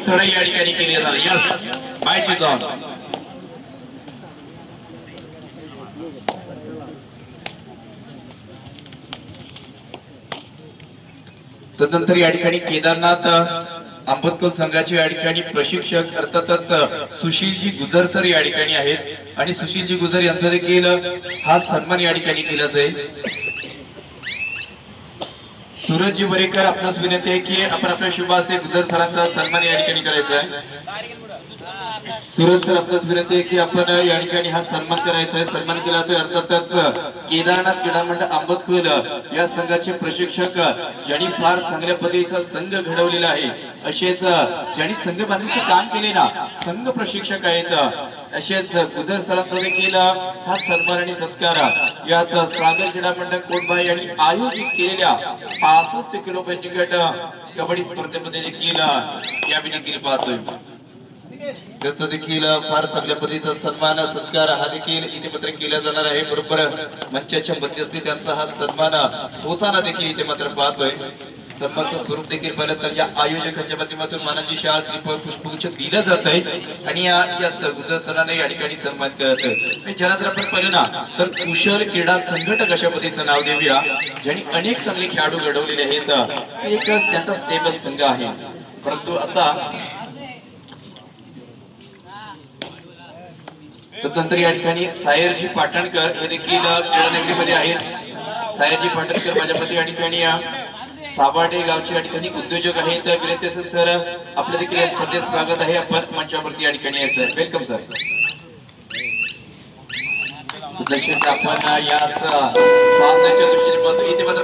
चढाई या ठिकाणी केली जाणार. यस माहिती जाऊन तदनंतर या ठिकाणी केदारनाथ आंबतकोल संघाचे या ठिकाणी प्रशिक्षक अर्थातच सुशीलजी गुजर सर या ठिकाणी आहेत आणि सुशीलजी गुजर यांचा देखील हा सन्मान या ठिकाणी केला जाईल. सूरजजी वरेकर आपणास विनंती आहे की आपण आपल्या शुभ हस्ते गुजर सरांचा सन्मान या ठिकाणी करायचा आहे. सूरज सर आपणास विनंती आहे की आपण या ठिकाणी हा सन्मान करायचा आहे. सन्मान केला तर अर्थातच केदारनाथ क्रीडा मंडळ आंबतकोल या संघाचे प्रशिक्षक ज्यांनी फार चांगल्या पद्धतीचा संघ घडवलेला आहे, असेच ज्यांनी संघ बांधणीचे काम केले ना, संघ प्रशिक्षक आहेत, असेच गुजर सरांचा देखील हा सन्मान आणि सत्कार याच सागर क्रीडा मंडळ कोटबाई यांनी आयोजित केलेल्या 65 किलो गट कबड्डी स्पर्धेमध्ये देखील यावेळी देखील पाहतोय. त्याचा देखील फार चांगल्या पद्धतीचा सन्मान सत्कार हा देखील इथे मात्र केला जाणार आहे. बरोबर मंचाच्या मध्यस्थी त्यांचा हा सन्मान होताना देखील इथे मात्र पाहतोय. सन्मानाचं स्वरूप देखील पाहिलं तर या आयोजकांच्या माध्यमातून मानाची शाल श्रीफळ पुष्पगुच्छ दिलं जात आहे आणि या गुजर सरांना या ठिकाणी सन्मान करत आहे. ज्याला जर आपण पाहिलं ना तर कुशल क्रीडा संघटक अशा पद्धतीचं नाव देऊया, ज्यांनी अनेक चांगले खेळाडू घडवलेले आहेत. एक त्यांचा स्टेबल संघ आहे. परंतु आता तदनंतर या ठिकाणी सायरजी पाटणकर हे देखील क्रीडानगरीमध्ये आहेत. सायरजी पाटणकर माझ्यामध्ये या ठिकाणी साबाडे गावचे या ठिकाणी उद्योजक आहेत. विनंती असेल सर आपलं देखील या स्पर्धेत स्वागत आहे. आपण मंचावरती या ठिकाणी यायचं. Welcome sir. आपण या सामन्याच्या दृष्टीने इथे मात्र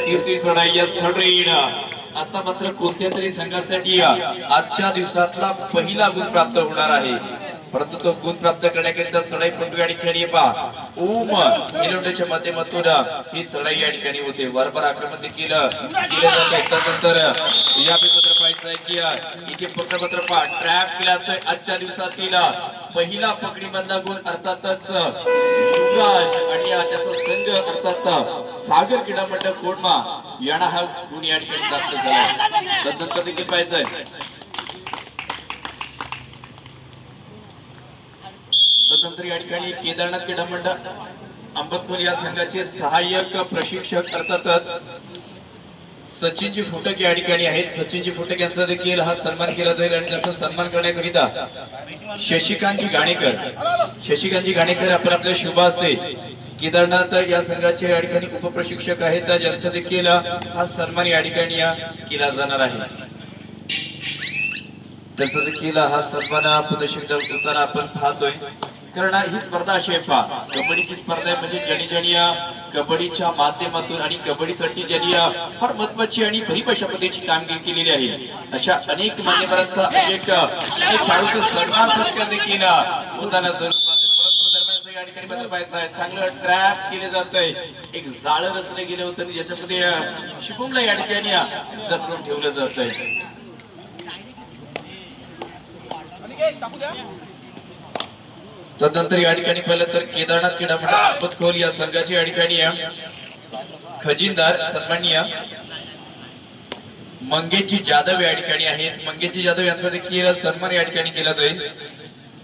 तिसरी चढाई आता मात्र कोणत्या तरी संघासाठी आजच्या दिवसातला पहिला गुण प्राप्त होणार आहे. परंतु तो गुण प्राप्त करण्याकरिता चढाई पंडू या ठिकाणी ओम निलोंडेच्या माध्यमातून ही चढाई या ठिकाणी होते. वारंवार आक्रमण देखील केले जाते. त्यानंतर या पाहिजे की इथे पत्र ट्रॅप केला जातोय. आजच्या दिवसातील पहिला पकडी मधला गुण अर्थातच युवराज आणि त्याचा संघ अर्थात सागर क्रीडा मंडळ कोडमा यांना हा गुण या ठिकाणी प्राप्त झाला. त्यानंतर देखील पाहिजे तदनंतर या ठिकाणी केदारनाथ क्रीडा मंडळ आंबतकोल या संघाचे सहाय्यक प्रशिक्षक अर्थातच सचिनजी फुटक या ठिकाणी आहेत. सचिनजी फुटक यांचा देखील हा सन्मान केला जाईल आणि त्यांचा सन्मान करण्याकरिता शशिकांतजी गाणेकर आपण आपल्या शुभ हस्ते केदारनाथ या संघाचे या ठिकाणी उपप्रशिक्षक आहेत, ज्यांचा देखील हा सन्मान या ठिकाणी केला जाणार आहे. त्याचा देखील हा सन्मान प्रदर्शित होताना आपण पाहतोय. कारण ही स्पर्धा अशी आहे पहा, कबड्डीची स्पर्धा आहे म्हणजे ज्यांनी कबड्डीच्या माध्यमातून आणि कबड्डीसाठी ज्यांनी फार महत्वाची आणि भरीपाशा पद्धतीची कामगिरी केलेली आहे, अशा अनेक मान्यवरांचा अनेक खेळाडूचा सन्मान सत्कार देखील होताना या ठिकाणी बदल पाहायचा आहे. चांगलं ट्रॅप केले जात आहे. एक जाळं रचलं गेलं होतं ज्याच्यामध्ये शुभमला या ठिकाणी जपून ठेवलं जात आहे. तदनंतर या ठिकाणी पाहिलं तर केदारनाथ क्रीडा मंडळ आंबतकोल या संघाचे या ठिकाणी खजिनदार सन्माननीय मंगेशजी जाधव या ठिकाणी आहेत. मंगेशजी जाधव यांचा देखील सन्मान या ठिकाणी केला जाईल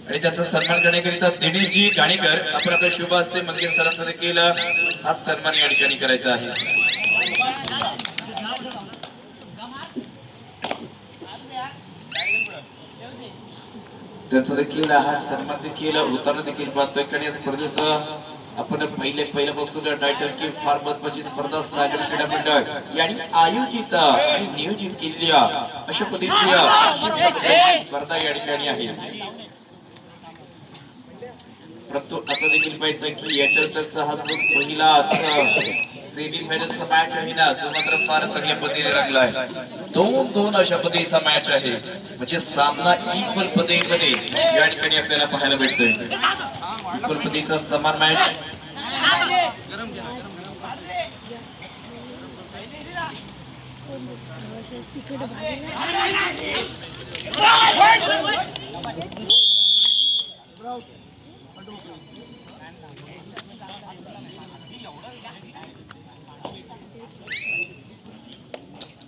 आणि त्याचा सन्मान करण्याकरिता दिनेशजी गाणेकर आपण आपल्या शुभ हस्ते मंगेश सरांचा देखील हा सन्मान या ठिकाणी करायचा आहे. त्याचा देखील हा सन्मान देखील होताना देखील पाहतोय. कारण या स्पर्धेचं आपण पहिल्यापासून टायटल की फार महत्वाची स्पर्धा सागर क्रीडा मंडळ यांनी आयोजित आणि नियोजित केलेली अशा पद्धतीची स्पर्धा या ठिकाणी आहे. परंतु आता देखील पाहिजे की याच्यानंतरचा हा जो पहिला सेमी फायनलचा मॅच आहे ना, जो मात्र फार चांगल्या पद्धतीने रंगला आहे. 2-2 अशा पद्धतीचा मॅच आहे. म्हणजे सामना इक्वल पद्धतीने या ठिकाणी आपल्याला पाहायला भेटतोय. इक्वल पद्धतीचा समान मॅच.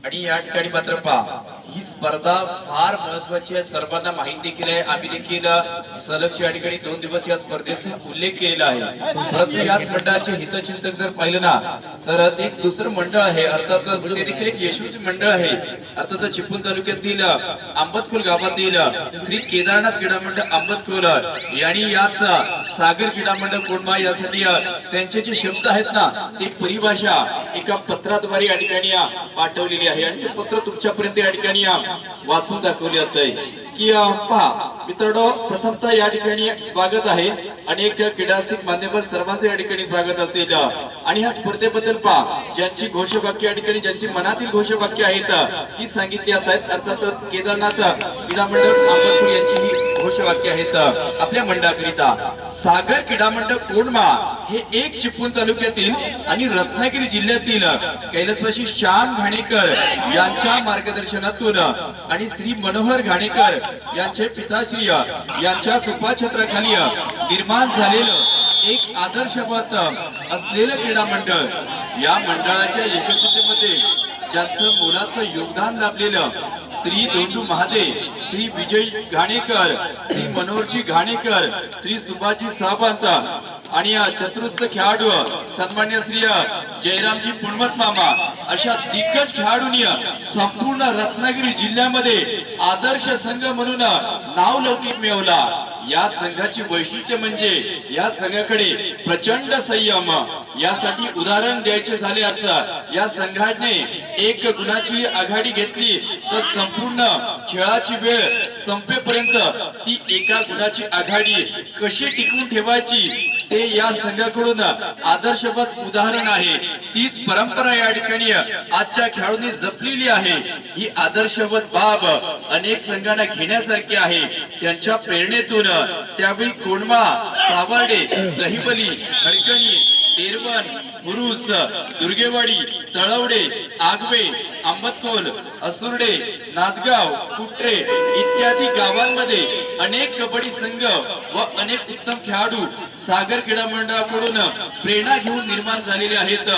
आणि या ठिकाणी मात्र पहा ही स्पर्धा फार महत्वाची आहे, सर्वांना माहिती देखील आहे. आम्ही देखील सलग या ठिकाणी 2 दिवस या स्पर्धेचा उल्लेख केलेला आहे. परंतु याच मंडळाचे हितचिंतक जर पाहिलं ना तर एक दुसरं मंडळ आहे, अर्थात ते देखील एक यशस्वी मंडळ आहे. अर्थात चिपळूण तालुक्यातील आंबतखोल गावातील श्री केदारनाथ क्रीडा मंडळ आंबतखोल यांनी याच सागर क्रीडा मंडळ कोंढवा यासाठी त्यांचे जे शब्द आहेत ना ती परिभाषा एका पत्राद्वारे या ठिकाणी पाठवलेली आहे आणि ते पत्र तुमच्यापर्यंत या ठिकाणी वाचून दाखवले असते की पहा मित्रांनो, प्रथमतः या ठिकाणी स्वागत आहे. अनेक क्रीडासिक मान्यवर सर्वांचे या ठिकाणी स्वागत असेल आणि ह्या स्पर्धेबद्दल पहा ज्यांची घोषवाक्य या ठिकाणी ज्यांची मनातील घोषवाक्य आहेत ती सांगितली आहेत. अर्थातच केदारनाथ क्रीडा मंडळ आंबतखोल यांची ही घोषवाक्य आहेत आपल्या मंडळाकरिता. सागर क्रीडा मंडळ कोंढवा हे एक चिपळूण तालुक्यातील आणि रत्नागिरी जिल्ह्यातील कैलासवासी श्याम घाणेकर यांच्या मार्गदर्शनातून आणि श्री मनोहर घाणेकर यांचे पिताश्री यांच्या कृपाछत्राखाली निर्माण झालेलं एक आदर्शवत असलेलं क्रीडा मंडळ. या मंडळाच्या यशस्वीतेमध्ये ज्यांचं मोलाचं योगदान लाभलेलं श्री दोंडू महादेव, श्री विजय घाणेकर, श्री मनोहरजी घाणेकर, श्री सुभाषजी सावंत आणि चतुर्थ खेळाडू सन्मान्य श्री जयरामजी पुणमत मामा अशा दिग्गज खेळाडूंनी संपूर्ण रत्नागिरी जिल्ह्यामध्ये आदर्श संघ म्हणून नावलौकिक मिळवला. या संघाची वैशिष्ट्य म्हणजे या संघाकडे प्रचंड संयम. यासाठी उदाहरण द्यायचे झाले असं या संघाने एक गुणाची आघाडी घेतली तर संपूर्ण खेळाची वेळ संपेपर्यंत ती एका गुणाची आघाडी कशी टिकवून ठेवायची ते या संघाकडून आदर्शवत उदाहरण आहे. तीच परंपरा या ठिकाणी आजच्या खेळाडूंनी जपलेली आहे. ही आदर्शवत बाब अनेक संघांना घेण्यासारखी आहे. त्यांच्या प्रेरणेतून त्यावेळी कोंढवा, सावर्डे, दहिवली, खडकणी, तेरवण, पुरुष, दुर्गेवाडी, तळवडे, आगवे, आंबतखोल, असुर्डे, नादगाव, कुट्रे इत्यादी गावांमध्ये अनेक कबड्डी संघ व अनेक उत्तम खेळाडू सागर क्रीडा मंडळाकडून प्रेरणा घेऊन निर्माण झालेले आहेत.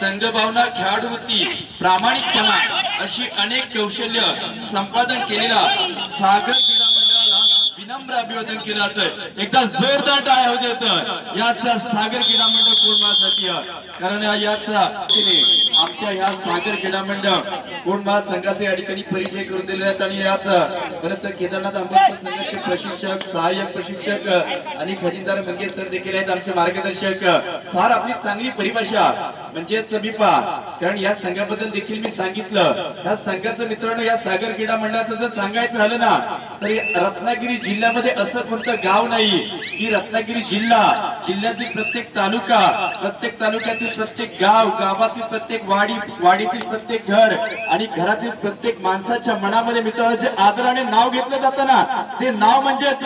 संघभावना, खेळाडूवृत्ती, प्रामाणिकपणा अशी अनेक कौशल्य संपादन केलेला सागर क्रीडा मंडळाला विनम्र अभिवादन केलं जातं. एकदा जोरदार टाळ्या होऊ देत याचा सागर क्रीडा मंडळ कोंढवासाठी. कारण याचा आमच्या या सागर क्रीडा मंडळ कोंढवा संघाचे या ठिकाणी परिचय करून दिले आहेत आणि याच खरंतर केदारनाथ आंबेडकर संघाचे प्रशिक्षक, सहाय्यक प्रशिक्षक आणि खजिनदार मंगेश सर देखील आहेत आमचे मार्गदर्शक. फार आपली चांगली परिभाषा म्हणजेच मी पहा, कारण या संघाबद्दल देखील मी सांगितलं. या संघाचं मित्रांनो, या सागर क्रीडा मंडळाचं जर सांगायचं झालं ना तरी रत्नागिरी जिल्ह्यामध्ये असं कोणतं गाव नाही की रत्नागिरी जिल्ह्यातील प्रत्येक तालुका, प्रत्येक तालुक्यातील प्रत्येक गाव, गावातील प्रत्येक वाडीतील प्रत्येक घर आणि घरातील प्रत्येक माणसाच्या मनामध्ये मित्रांनो जे आदराने नाव घेतलं जातं ना ते नाव म्हणजेच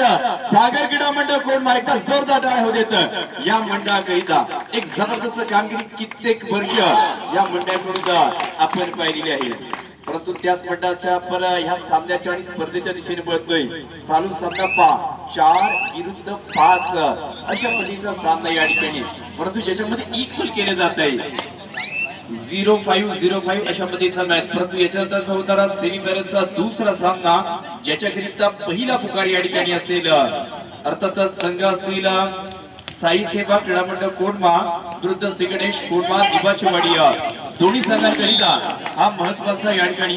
सागर क्रीडा मंडळ कोंढवा. एकदा जोरदार टाळ्या होऊ देत या मंडळाकरिता. एक जबरदस्त कामगिरी कित्येक वर्ष या मंडळाकडून आपण पाहिलेली आहे. परंतु त्याच मंडळाच्या आपण ह्या सामन्याच्या आणि स्पर्धेच्या दिशेने बघतोय. चालू सामना 4 विरुद्ध 5 अशा पद्धतीचा सामना या ठिकाणी, परंतु ज्याच्यामध्ये इक्वल केले जात आहे 0-5 अशा पद्धतीचा मॅच. परंतु याच्यानंतर होणारा सेमीफायनलचा दुसरा सामना ज्याच्याकरिता पहिला पुकार या ठिकाणी असेल. अर्थातच संघ असतील साई सेवा क्रीडा मंडळ कोंढवा विरुद्ध श्री गणेश कोंढवा दिबाचीवाडी. दोन्ही संघांकरिता हा महत्वाचा या ठिकाणी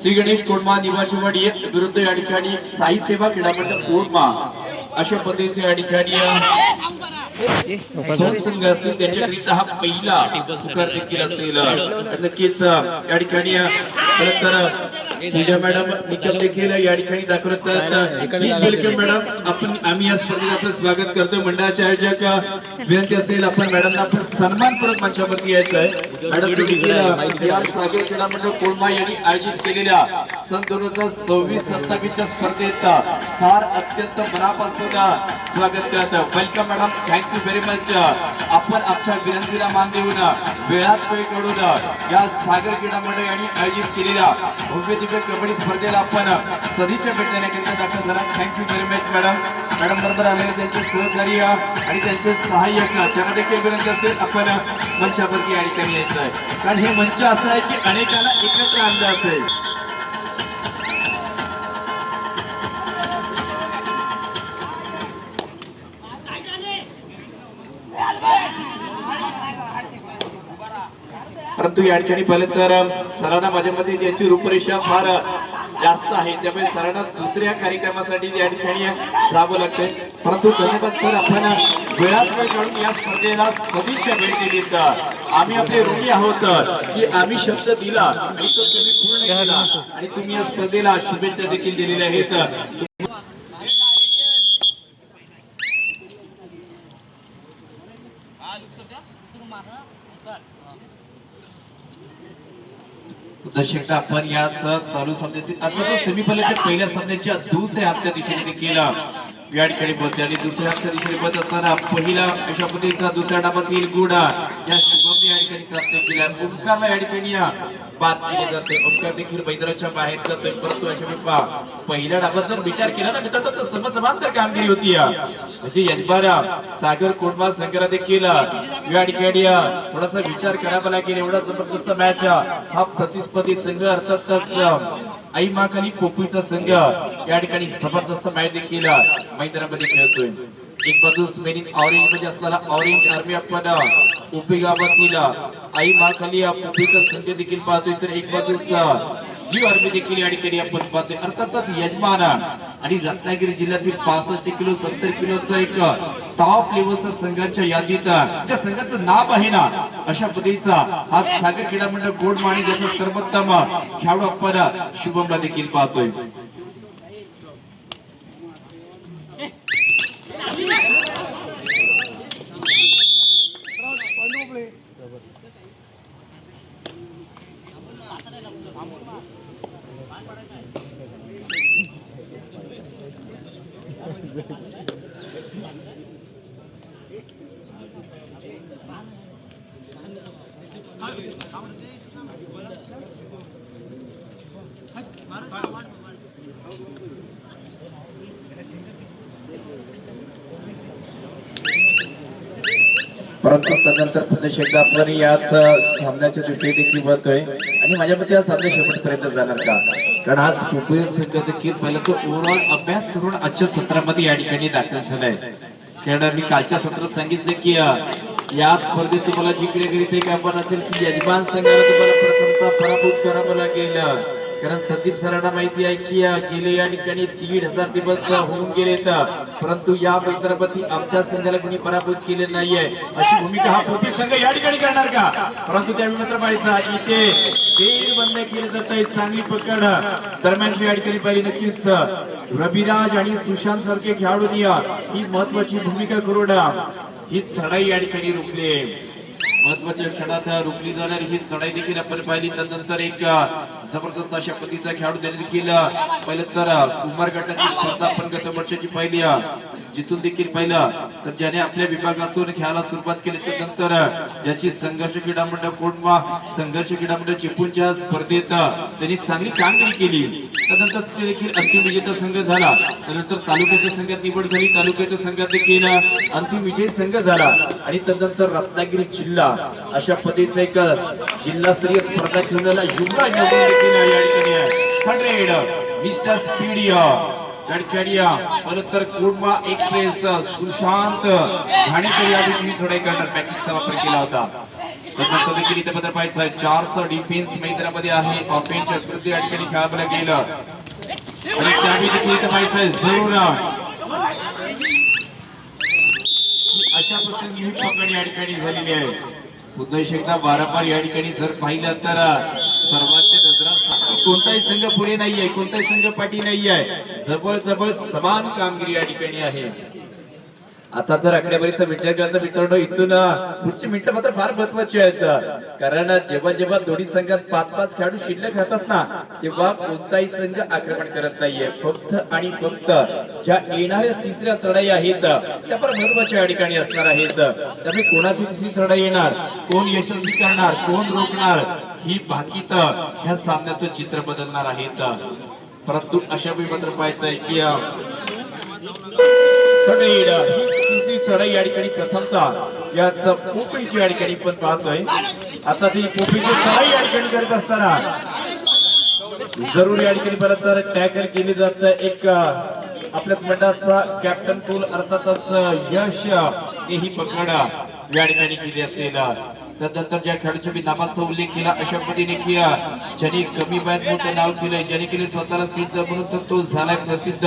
श्री गणेश कोंढवा दिबाचीवाडी विरुद्ध या ठिकाणी साई सेवा क्रीडा मंडळ कोंढवा अशा पद्धतीचे या ठिकाणी दोन संघ असतील. त्याच्याकरिता हा पहिला पुकार देखील असेल. नक्कीच या ठिकाणी मॅडम निकल देखील या ठिकाणी दाखवत वेलकम मॅडम. आम्ही या स्पर्धेत आपलं स्वागत करतो. मंडळाचे आयोजक विनंती असेल आपण मॅडमना आपण सन्मानपूर्वक मंचावरती यायचं आहे. मॅडम या सागर क्रीडा मंडळ कोंढवा यांनी आयोजित केलेल्या सन 2026-27 स्पर्धेत फार अत्यंत मनापासून स्वागत करतो. Welcome madam, thank you very much. आपण आमच्या विनंतीला मान देऊन वेळात वेळ काढून या सागर क्रीडा मंडळ यांनी आयोजित केलेल्या भव्य वर्षाच्या कबड्डी स्पर्धेला आपण सदिच्छा भेट देण्याकरिता दाखल झाला. Thank you very much madam. Madam बरोबर आलेले त्यांचे सहकारी आणि त्यांचे सहाय्यक त्यांना देखील विनंती असेल आपण मंचावरती या ठिकाणी यायचं आहे, कारण हे मंच असं आहे की अनेकांना एकत्र आणलं असेल. परंतु या ठिकाणी पाहिलं तर सरांना माझ्या मते याची रूपरेषा फार जास्त आहे, त्यामुळे सरांना दुसऱ्या कार्यक्रमासाठी या ठिकाणी जावं लागते. परंतु धन्यवाद सर, आपण वेळात वेळ काढून या स्पर्धेला सदिच्छा भेट दिली. आम्ही आपले ऋणी आहोत की आम्ही शब्द दिला आणि तो तुम्ही पूर्ण केला आणि तुम्ही या स्पर्धेला शुभेच्छा देखील दिलेल्या आहेत. दर्शक आपण याच चालू सामन्यातील आता सेमीफायनलच्या पहिल्या सामन्याच्या दुसऱ्या हाफच्या दिशेने देखील या ठिकाणी बोलते आणि दुसऱ्या हाफच्या दिशेने बोलत असताना पहिला अशा पद्धतीचा दुसऱ्या डाबातील गुडा या शुभमने या ठिकाणी प्राप्त केला. ओंकारला या ठिकाणी बाद केली जाते. ओंकार देखील मैदानाच्या बाहेर जातोय, परंतु अशा पहिल्या डाबात जर विचार केला ना मित्रांनो तर समसमांतर कामगिरी होती. म्हणजे यजमान सागर कोंडवा संघाला देखील या ठिकाणी थोडासा विचार करावा लागेल. एवढा जबरदस्त मॅच हा प्रतिस्पर्धी संघ अर्थातच आई माखाली कोपरीचा संघ या ठिकाणी जबरदस्त मॅच देखील मैदानामध्ये खेळतोय. एक बाजू स्पेनिंग ऑरेंज मध्ये असणारा ऑरेंज आर्मी आपण उभी गावातील आई माखाली कोपरीचा संघ देखील पाहतोय, तर एक बाजू ही आर्मी देखील या ठिकाणी आपण पाहतोय. अर्थातच यजमान आणि रत्नागिरी जिल्ह्यातील 65 किलो 70 किलोचा एक टॉप लेवलचा संघाच्या यादीत ज्या संघाचं नाव आहे ना अशा पद्धतीचा हा सागर क्रीडा मंडळ गोडमाणी ज्याचा सर्वोत्तम खेळाडू आपण शुभमला देखील पाहतोय. परंतु तदनंतर पुन्हा शेकडा आपण याच सामन्याच्या दृष्टीने देखील बघतोय आणि माझ्या मते हा सामना शेवटपर्यंत जाणार का, कारण आज कोपरी संघ देखील पहिला तो ओव्हरऑल अभ्यास करून आजच्या सत्रामध्ये या ठिकाणी दाखल झालाय. कारण मी कालच्या सत्रात सांगितलं की या स्पर्धेत तुम्हाला जिंकले गेली ते आपण असेल की यजमान संघाला तुम्हाला प्रथमतः पराभूत करावं लागेल. कारण संदीप सरांना माहिती आहे की गेले या ठिकाणी 1,500 दिवस होऊन गेले, परंतु या मैदानामध्ये आमच्या संघाला कोणी पराभूत केले नाहीये अशी भूमिका हा कोपरी संघ या ठिकाणी करणार का. परंतु त्यावेळी मात्र पाहिजे इथे तीन बंद केले जात आहे. चांगली पकड दरम्यानची या ठिकाणी पाहिजे. नक्कीच रविराज आणि सुशांत सारखे खेळाडूंनी ही महत्वाची भूमिका करून ही चढाई या ठिकाणी रोखली आहे. महत्वाच्या क्षणात रोखली जाणारी ही चढाई देखील आपण पाहिली. त्यानंतर एक जबरदस्त अशा पद्धतीचा खेळाडू त्याने देखील पहिलं तर कुमार गटाची स्पर्धा आपण गत वर्षाची पाहिली जिथून देखील पाहिलं तर ज्याने आपल्या विभागातून खेळायला सुरुवात केली. त्यानंतर ज्याची संघर्ष क्रीडा मंडळ कोंडवा संघर्ष क्रीडा मंडळ चिपळूणच्या स्पर्धेत त्यांनी चांगली कामगिरी केली. त्यानंतर ते देखील अंतिम विजेता संघ झाला. त्यानंतर तालुक्याच्या संघात निवड झाली. तालुक्याच्या संघात देखील अंतिम विजयी संघ झाला आणि त्यानंतर रत्नागिरी जिल्हा अशा पद्धतीचा एक जिल्हास्तरीय स्पर्धा खेळण्याला युवराज मिस्टर स्पीडिया तर कोंडवा एक्सप्रेस सुशांत घाणेकर या दिवशी थोडा करणार पॅकेजचा वापर केला होता. त्यानंतर देखील इथे बदल पाहायचा 4चा डिफेन्स मैदानामध्ये आहे. ऑफेन्सच्या विरुद्ध या ठिकाणी खेळायला गेलं आणि त्यावेळी देखील इथे पाहायचंय जरूर अशा प्रसंगी ही पकड या ठिकाणी झालेली आहे. पुन्हा एकदा वारंवार या ठिकाणी जर पाहिलं तर सर्वांच्या नजरात कोणताही संघ पुढे नाहीये, कोणताही संघ पाठी नाहीये. जवळ समान कामगिरी या ठिकाणी आहे. आता जर आकडेवारीचा विचार केला तर मित्रांनो इथून पुढची मिनिटं मात्र फार महत्वाची आहेत. कारण जेव्हा दोन्ही संघात 5-5 खेळाडू शिल्लक राहतात ना तेव्हा कोणताही संघ आक्रमण करत नाहीये. फक्त आणि फक्त ज्या येणाऱ्या तिसऱ्या चढाई आहेत त्या फार महत्वाच्या या ठिकाणी असणार आहेत. त्यामुळे कोणाची तिसरी चढाई येणार, कोण यशस्वी करणार, कोण रोखणार ही भाकीत ह्या सामन्याचं चित्र बदलणार आहेत. परंतु अशा वेळी मात्र पाहायचंय की चढाई या ठिकाणी प्रथमता या पोपईची या ठिकाणी पण पाहतोय. आता ती पोपईची चढाई या ठिकाणी करत असताना जरूर या ठिकाणी परत तर टॅकल केली जात. एक आपल्या मंडळाचा कॅप्टन पूल अर्थातच यश ही पकड या ठिकाणी केली असेल. त्यानंतर ज्या खेळाडूच्या मी नावाचा उल्लेख केला अशा पद्धतीने की ज्यांनी कमी वयात मोठं नाव केलंय, ज्यांनी केले स्वतःला सिद्ध म्हणून तर तो झालाय प्रसिद्ध.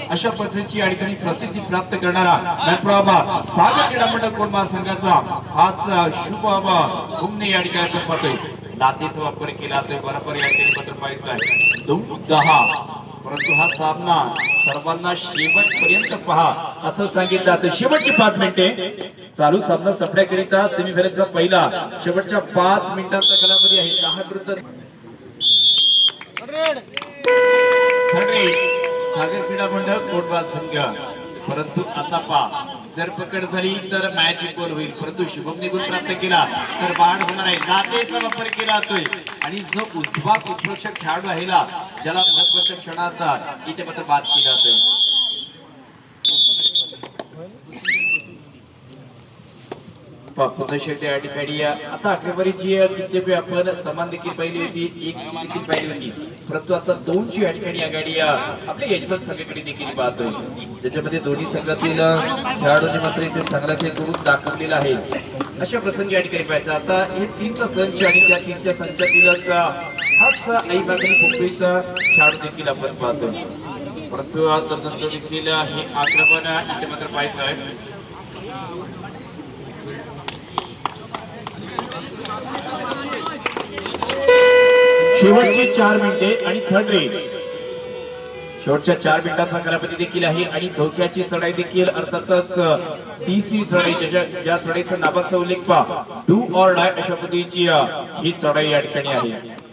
अशा पद्धतीची या ठिकाणी प्रसिद्धी प्राप्त करणारा सागर क्रीडा मंडळ कोंढवा संघाचा हाच शुभ घुमणे या ठिकाणी आपण पाहतोय. लातेचा वापर केला तर बरोबर या ठिकाणी मात्र पाहायचा आहे 9-10. परंतु हा सामना सर्वांना शेवटपर्यंत पहा असं सांगितलं जातं. शेवटची 5 मिनिटे चालू सामना संपण्याकरिता सेमीफायनलचा पहिला शेवटच्या 5 मिनिटांचा कालावधी आहे. 10 विरुद्ध सागर क्रीडा मंडळ कोंढवा संघ. परंतु आता पहा जर पकड झाली तर मॅच इक्वल होईल. परंतु शुभमने गुण प्राप्त केला तर बाण होणार आहे. लातेचा वापर केला जातोय आणि जो उजवा कुपोषक खेळाडू आहे ज्याला महत्वाच्या क्षणात इथे मात्र बाद केला जातोय. या ठिकाणी आता आकडेवारीची आपण समान देखील पाहिली होती, एक देखील पाहिली होती. परंतु आता 2ची या ठिकाणी आघाडी आपल्या यजमान संघाकडे देखील पाहतोय. त्याच्यामध्ये दोन्ही संघातील खेळाडूंनी मात्र इथे चांगलाच करून दाखवलेला आहे. अशा प्रसंगी या ठिकाणी पाहायचं. आता हे 3चा संच आणि त्या 3च्या संचातील हाच आई बागली पोपईचा खेळाडू देखील आपण पाहतोय. परंतु तदनंतर देखील हे आक्रमण इथे मात्र पाहायचं आहे. शेवटची 4 मिनिटे आणि थर्ड रेड. शेवटच्या 4 मिनिटाचा कालावधी देखील आहे आणि धोक्याची चढाई देखील अर्थातच 30वी चढाई ज्या चढाईचा नावाचा उल्लेख पहा डू ऑर डाय अशा पद्धतीची ही चढाई या ठिकाणी आहे.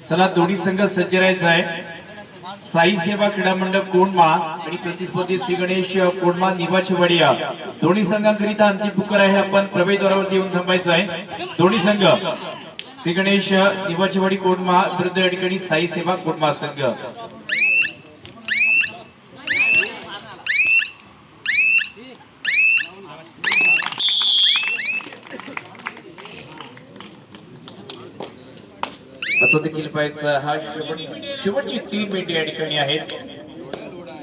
चला दोन्ही संघ सज्ज राहायचा आहे. साई सेवा क्रीडा मंडळ कोंढवा आणि प्रतिस्पर्धी श्री गणेश कोंढवा निवाचीवाडिया दोन्ही संघांकरिता अंतिम पुकार आहे. आपण प्रवेशद्वारावरती येऊन थांबायचं आहे. दोन्ही संघ श्री गणेश निवाचीवाडी कोंढवा विरुद्ध या ठिकाणी साई सेवा कोंढवा संघ. तो देखील पाहायचा. हा शेवटची 3 मिनिटे या ठिकाणी आहेत.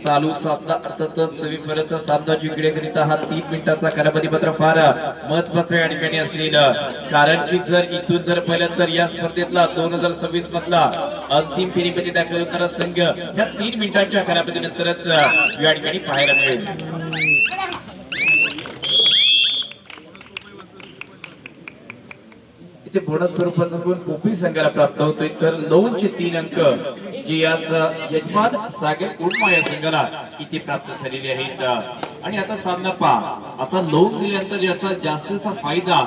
चालू सामना अर्थातच सेमीफायनलचा सामना जिंकण्याकरिता हा 3 मिनिटाचा कालावधी मात्र फार महत्वाचा या ठिकाणी असलेलं. कारण की जर इथून जर पाहिलं तर या स्पर्धेतला 2026 मधला अंतिम फेरीमध्ये दाखल होणारा संघ या 3 मिनिटांच्या कालावधीनंतरच या ठिकाणी पाहायला मिळेल. बोनस स्वरूपाचा गुण पोपई संघाला प्राप्त होतोय. तर 9चे 3 अंक जे आज यजमान सागर कोंढवा या संघाला इथे प्राप्त झालेले आहेत. आणि आता सामना पहा. आता 9 दिल्यानंतर याचा जास्तीचा फायदा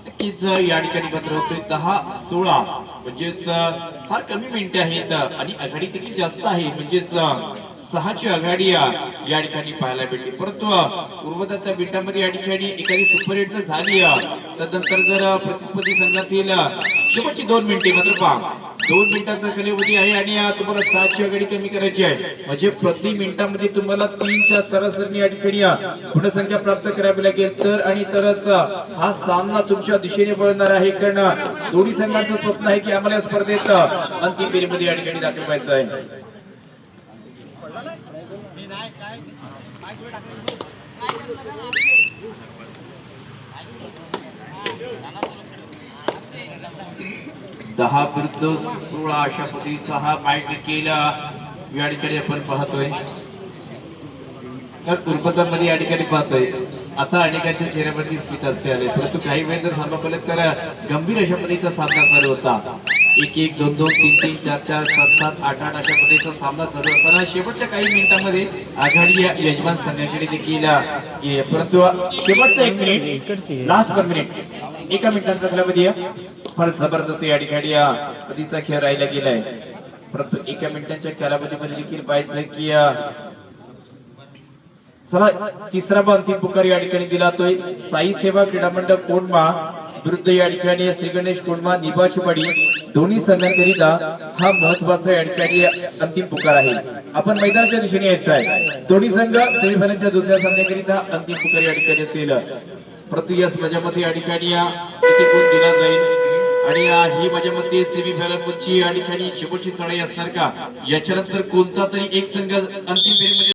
नक्कीच या ठिकाणी मात्र होतोय. 10-16 म्हणजेच फार कमी मिनिटे आहेत आणि आघाडी देखील जास्त आहे. म्हणजेच 6ची आघाडी या ठिकाणी पाहायला भेटली. परंतु पूर्वदाच्या मिनिटांमध्ये या ठिकाणी एखादी सुपर हिट जर झाली त्यानंतर जर प्रतिस्पर्धी संघातील शेवटची 2 मिनिटे मात्र पहा 2 मिनिटाचा कालावधी आहे आणि तुम्हाला 7ची आघाडी कमी करायची आहे. म्हणजे प्रति मिनिटामध्ये तुम्हाला 3च्या सरासरी या ठिकाणी गुणसंख्या प्राप्त करावी लागेल. तर आणि तरच हा सामना तुमच्या दिशेने वळणार आहे. कारण दोन्ही संघांचं स्वप्न आहे की आम्हाला या स्पर्धेत अंतिम फेरीमध्ये या ठिकाणी दाखल व्हायचं आहे. दहा विरुद्ध 16 अशा पद्धतीचा हा मॅच देखील या ठिकाणी आपण पाहतोय. तर पूर्वतामध्ये या ठिकाणी पाहतोय. आता अनेकांच्या चेहऱ्यावरती स्मित हास्य आले. परंतु काही वेळ जर सामना पाहिलं तर गंभीर अशा पद्धतीचा सामना चालू होता. 1-1, 2-2, 3-3, 4-4, 7-7, 8-8 अशा पद्धतीचा सामना चालू असताना शेवटच्या काही मिनिटांमध्ये आघाडी यजमान संघाकडे देखील. परंतु शेवटचा 1 मिनिट लास्ट 1 मिनिट एका मिनिटांचा कालावधी आहे. फार जबरदस्त या ठिकाणी आधीचा खेळ राहिला गेलाय, परंतु एका मिनिटांच्या कालावधीमध्ये देखील पाहायचं की चला तिसरा व अंतिम पुकार या ठिकाणी दिला जातोय. साई सेवा क्रीडा मंडळ कोंडमा विरुद्ध या ठिकाणी श्री गणेश कोंडमा निबाचीवाडी दोन्ही संघांकरिता हा महत्वाचा या ठिकाणी अंतिम पुकार आहे. आपण मैदानाच्या दिशेने यायचं आहे. दोन्ही संघ सेमीफायनलच्या दुसऱ्या सामन्याकरिता अंतिम पुकार या ठिकाणी असेल, परंतु या मजामध्ये या ठिकाणी किती गुण दिला जाईल आणि ही मजामध्ये सेमीफायनल ची या ठिकाणी शेवटची चढाई असणार का, याच्यानंतर कोणता तरी एक संघ अंतिम फेरीमध्ये